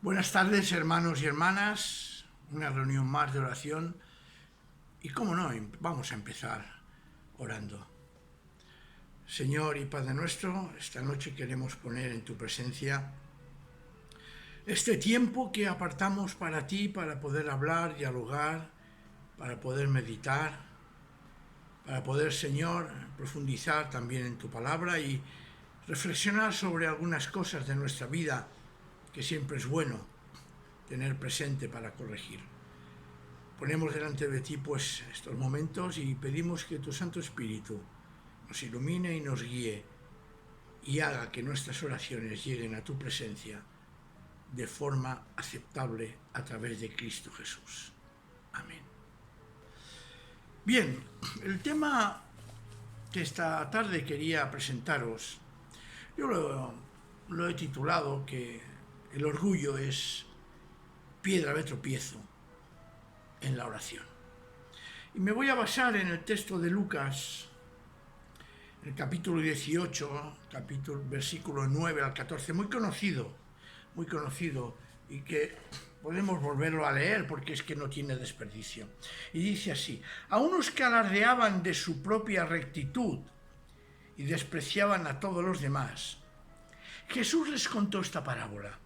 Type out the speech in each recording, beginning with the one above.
Buenas tardes, hermanos y hermanas. Una reunión más de oración. Y cómo no, vamos a empezar orando. Señor y Padre nuestro, esta noche queremos poner en tu presencia este tiempo que apartamos para ti, para poder hablar, dialogar, para poder meditar, para poder, Señor, profundizar también en tu palabra y reflexionar sobre algunas cosas de nuestra vida que siempre es bueno tener presente para corregir. Ponemos delante de ti pues estos momentos y pedimos que tu Santo Espíritu nos ilumine y nos guíe y haga que nuestras oraciones lleguen a tu presencia de forma aceptable a través de Cristo Jesús. Amén. Bien, el tema que esta tarde quería presentaros, yo lo he titulado que el orgullo es piedra de tropiezo en la oración. Y me voy a basar en el texto de Lucas, el capítulo 18, versículo 9 al 14, muy conocido, y que podemos volverlo a leer porque es que no tiene desperdicio. Y dice así: a unos que alardeaban de su propia rectitud y despreciaban a todos los demás, Jesús les contó esta parábola.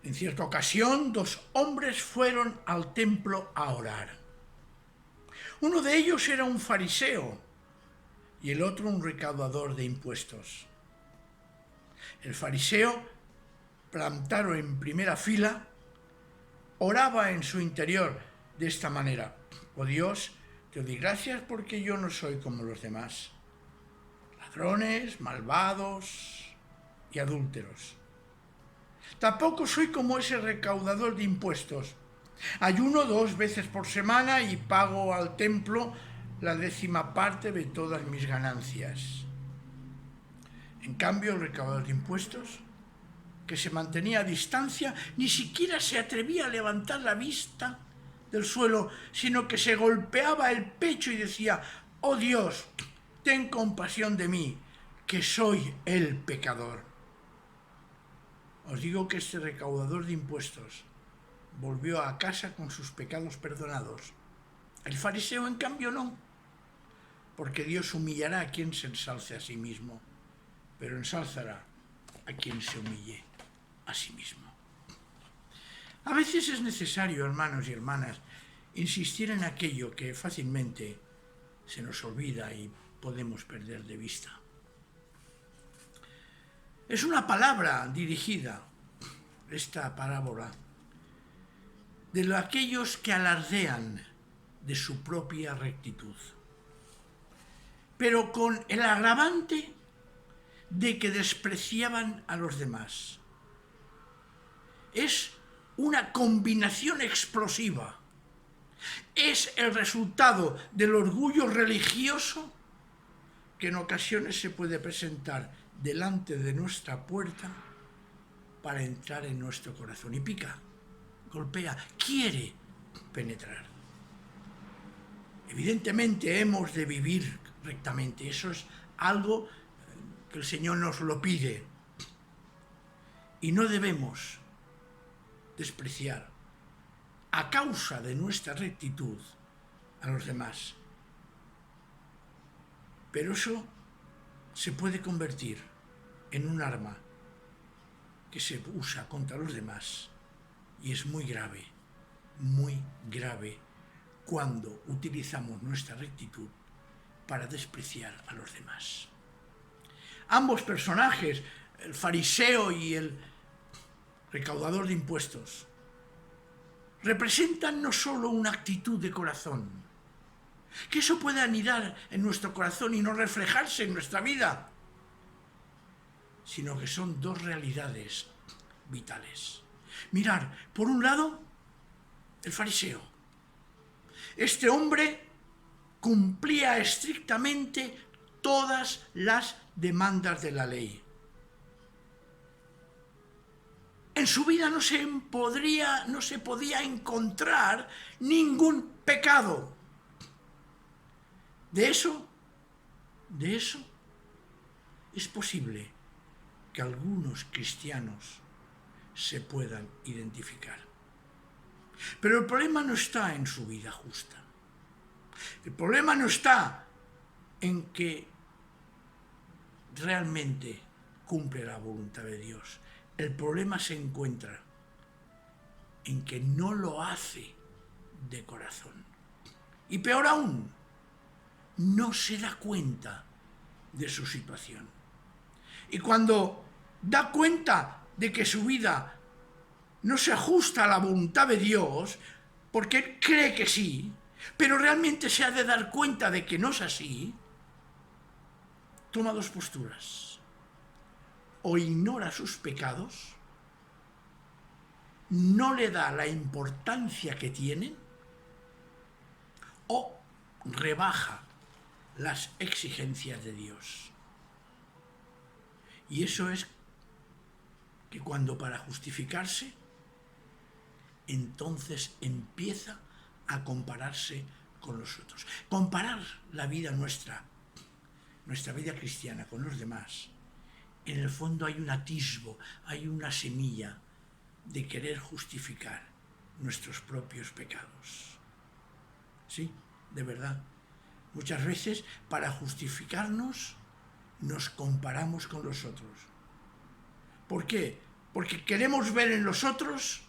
En cierta ocasión, 2 hombres fueron al templo a orar. Uno de ellos era un fariseo y el otro un recaudador de impuestos. El fariseo, plantado en primera fila, oraba en su interior de esta manera: oh Dios, te doy gracias porque yo no soy como los demás, ladrones, malvados y adúlteros. Tampoco soy como ese recaudador de impuestos. Ayuno 2 veces por semana y pago al templo la 10ª parte de todas mis ganancias. En cambio, el recaudador de impuestos, que se mantenía a distancia, ni siquiera se atrevía a levantar la vista del suelo, sino que se golpeaba el pecho y decía: oh Dios, ten compasión de mí, que soy el pecador. Os digo que este recaudador de impuestos volvió a casa con sus pecados perdonados. El fariseo, en cambio, no, porque Dios humillará a quien se ensalce a sí mismo, pero ensalzará a quien se humille a sí mismo. A veces es necesario, hermanos y hermanas, insistir en aquello que fácilmente se nos olvida y podemos perder de vista. Es una palabra dirigida, esta parábola, de aquellos que alardean de su propia rectitud, pero con el agravante de que despreciaban a los demás. Es una combinación explosiva. Es el resultado del orgullo religioso que en ocasiones se puede presentar delante de nuestra puerta para entrar en nuestro corazón y pica, golpea, quiere penetrar. Evidentemente hemos de vivir rectamente, eso es algo que el Señor nos lo pide, y no debemos despreciar a causa de nuestra rectitud a los demás. Pero eso se puede convertir en un arma que se usa contra los demás y es muy grave cuando utilizamos nuestra rectitud para despreciar a los demás. Ambos personajes, el fariseo y el recaudador de impuestos, representan no solo una actitud de corazón, que eso puede anidar en nuestro corazón y no reflejarse en nuestra vida, sino que son 2 realidades vitales. Mirad, por un lado, el fariseo. Este hombre cumplía estrictamente todas las demandas de la ley. En su vida no se podía encontrar ningún pecado. De eso es posible que algunos cristianos se puedan identificar. Pero el problema no está en su vida justa. El problema no está en que realmente cumple la voluntad de Dios. El problema se encuentra en que no lo hace de corazón. Y peor aún, no se da cuenta de su situación. Y cuando da cuenta de que su vida no se ajusta a la voluntad de Dios, porque él cree que sí, pero realmente se ha de dar cuenta de que no es así, toma dos posturas. O ignora sus pecados, no le da la importancia que tienen, o rebaja las exigencias de Dios. Y eso es que cuando para justificarse, entonces empieza a compararse con los otros. Comparar la vida nuestra vida cristiana con los demás, en el fondo hay un atisbo, hay una semilla de querer justificar nuestros propios pecados. Sí, de verdad. Muchas veces para justificarnos nos comparamos con los otros. ¿Por qué? Porque queremos ver en los otros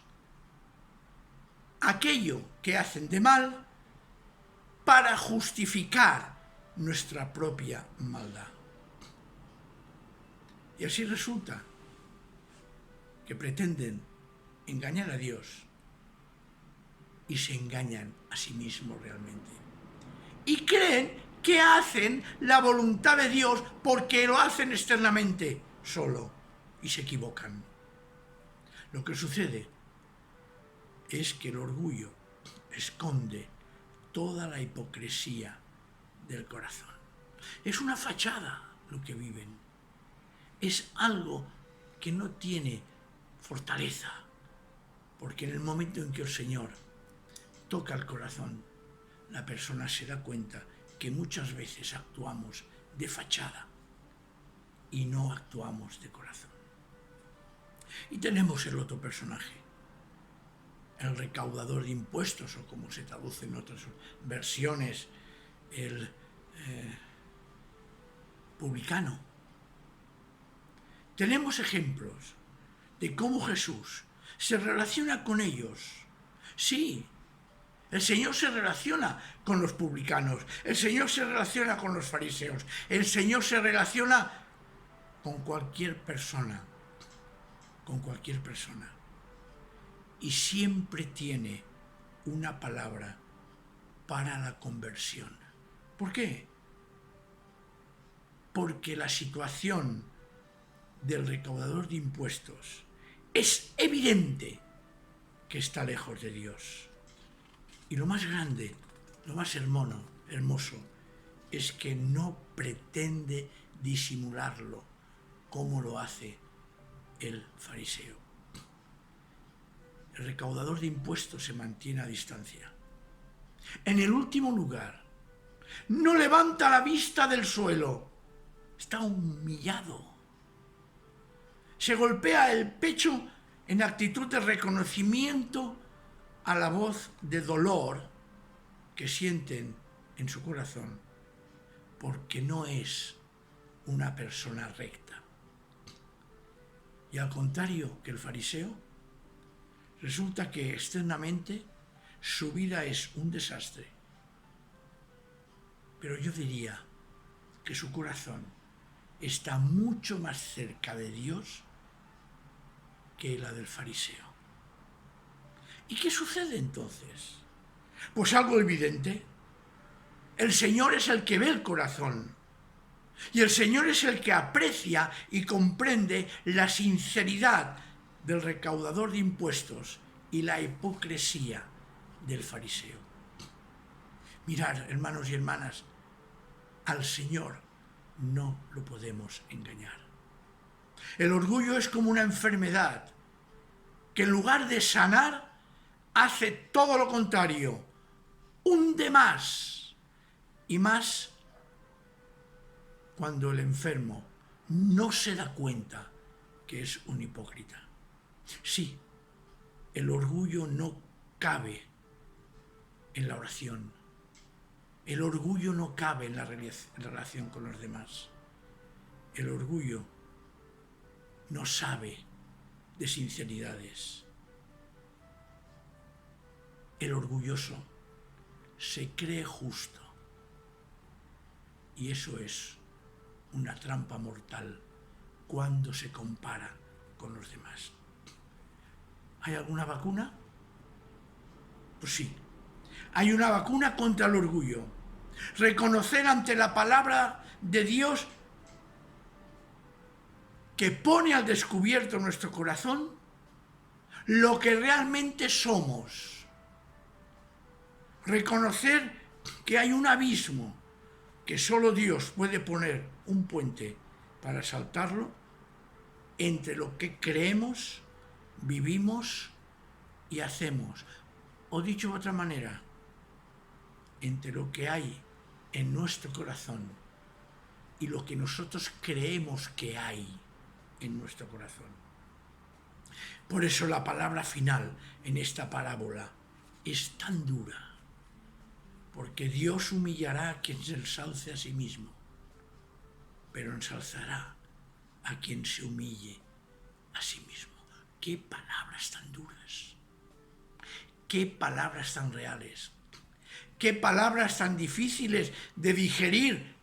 aquello que hacen de mal para justificar nuestra propia maldad. Y así resulta que pretenden engañar a Dios y se engañan a sí mismos realmente. Y creen que hacen la voluntad de Dios porque lo hacen externamente solo y se equivocan. Lo que sucede es que el orgullo esconde toda la hipocresía del corazón. Es una fachada lo que viven. Es algo que no tiene fortaleza, porque en el momento en que el Señor toca el corazón, la persona se da cuenta que muchas veces actuamos de fachada y no actuamos de corazón. Y tenemos el otro personaje, el recaudador de impuestos, o como se traduce en otras versiones, el publicano. Tenemos ejemplos de cómo Jesús se relaciona con ellos. Sí, el Señor se relaciona con los publicanos, el Señor se relaciona con los fariseos, el Señor se relaciona con cualquier persona, y siempre tiene una palabra para la conversión. ¿Por qué? Porque la situación del recaudador de impuestos es evidente que está lejos de Dios. Y lo más grande, lo más hermoso, es que no pretende disimularlo como lo hace el fariseo. El recaudador de impuestos se mantiene a distancia. En el último lugar, no levanta la vista del suelo, está humillado. Se golpea el pecho en actitud de reconocimiento a la voz de dolor que sienten en su corazón, porque no es una persona recta. Y al contrario que el fariseo, resulta que externamente su vida es un desastre. Pero yo diría que su corazón está mucho más cerca de Dios que la del fariseo. ¿Y qué sucede entonces? Pues algo evidente. El Señor es el que ve el corazón. Y el Señor es el que aprecia y comprende la sinceridad del recaudador de impuestos y la hipocresía del fariseo. Mirad, hermanos y hermanas, al Señor no lo podemos engañar. El orgullo es como una enfermedad que en lugar de sanar, hace todo lo contrario, hunde más y más cuando el enfermo no se da cuenta que es un hipócrita. Sí, el orgullo no cabe en la oración. El orgullo no cabe en la relación con los demás. El orgullo no sabe de sinceridades. El orgulloso se cree justo. Y eso es una trampa mortal cuando se compara con los demás. ¿Hay alguna vacuna? Pues sí. Hay una vacuna contra el orgullo. Reconocer ante la palabra de Dios que pone al descubierto nuestro corazón lo que realmente somos. Reconocer que hay un abismo que solo Dios puede poner un puente para saltarlo entre lo que creemos, vivimos y hacemos. O dicho de otra manera, entre lo que hay en nuestro corazón y lo que nosotros creemos que hay en nuestro corazón. Por eso la palabra final en esta parábola es tan dura, porque Dios humillará a quien se ensalce a sí mismo, pero ensalzará a quien se humille a sí mismo. ¡Qué palabras tan duras! ¡Qué palabras tan reales! ¡Qué palabras tan difíciles de digerir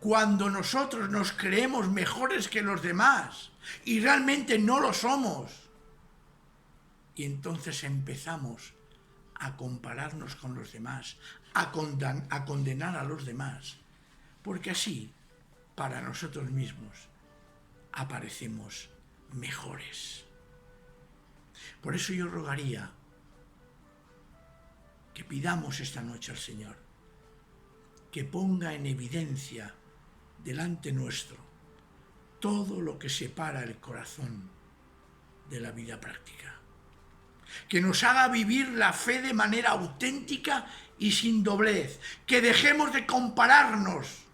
cuando nosotros nos creemos mejores que los demás y realmente no lo somos! Y entonces empezamos a compararnos con los demás, a condenar a los demás, porque así, para nosotros mismos, aparecemos mejores. Por eso yo rogaría que pidamos esta noche al Señor que ponga en evidencia delante nuestro todo lo que separa el corazón de la vida práctica. Que nos haga vivir la fe de manera auténtica y sin doblez. Que dejemos de compararnos,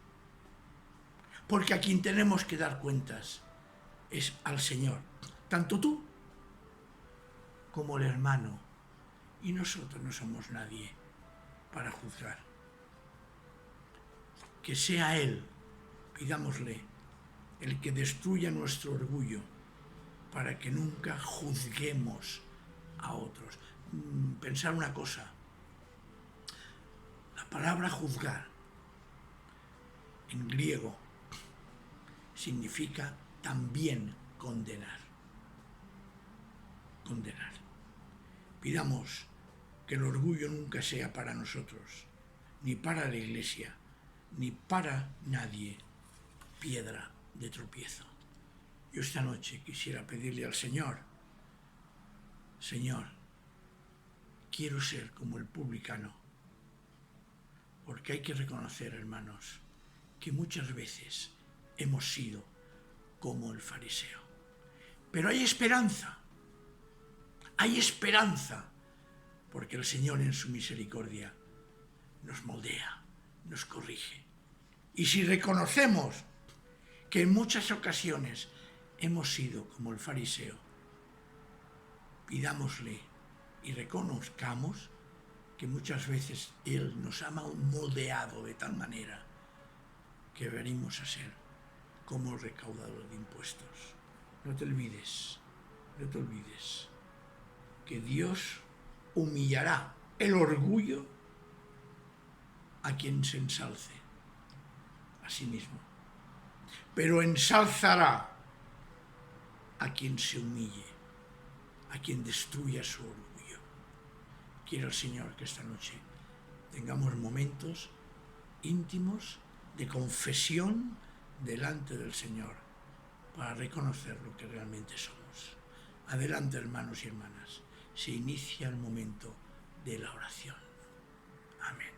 porque a quien tenemos que dar cuentas es al Señor, tanto tú como el hermano, y nosotros no somos nadie para juzgar. Que sea Él, pidámosle, el que destruya nuestro orgullo para que nunca juzguemos a otros. Pensar una cosa, la palabra juzgar en griego significa también condenar. Condenar. Pidamos que el orgullo nunca sea para nosotros, ni para la Iglesia, ni para nadie, piedra de tropiezo. Yo esta noche quisiera pedirle al Señor: Señor, quiero ser como el publicano, porque hay que reconocer, hermanos, que muchas veces hemos sido como el fariseo. Pero hay esperanza, porque el Señor en su misericordia nos moldea, nos corrige. Y si reconocemos que en muchas ocasiones hemos sido como el fariseo, pidámosle y reconozcamos que muchas veces Él nos ha moldeado de tal manera que venimos a ser como el recaudador de impuestos. No te olvides que Dios humillará el orgullo a quien se ensalce a sí mismo, pero ensalzará a quien se humille, a quien destruya su orgullo. Quiero al Señor que esta noche tengamos momentos íntimos de confesión delante del Señor para reconocer lo que realmente somos. Adelante, hermanos y hermanas, se inicia el momento de la oración. Amén.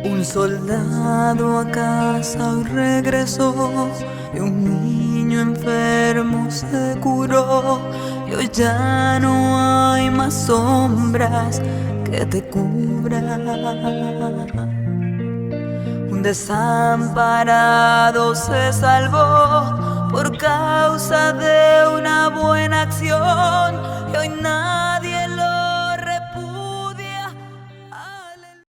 Un soldado a casa hoy regresó y un niño enfermo se curó, y hoy ya no hay más sombras que te cubran. Un desamparado se salvó, por causa de una buena acción y hoy nada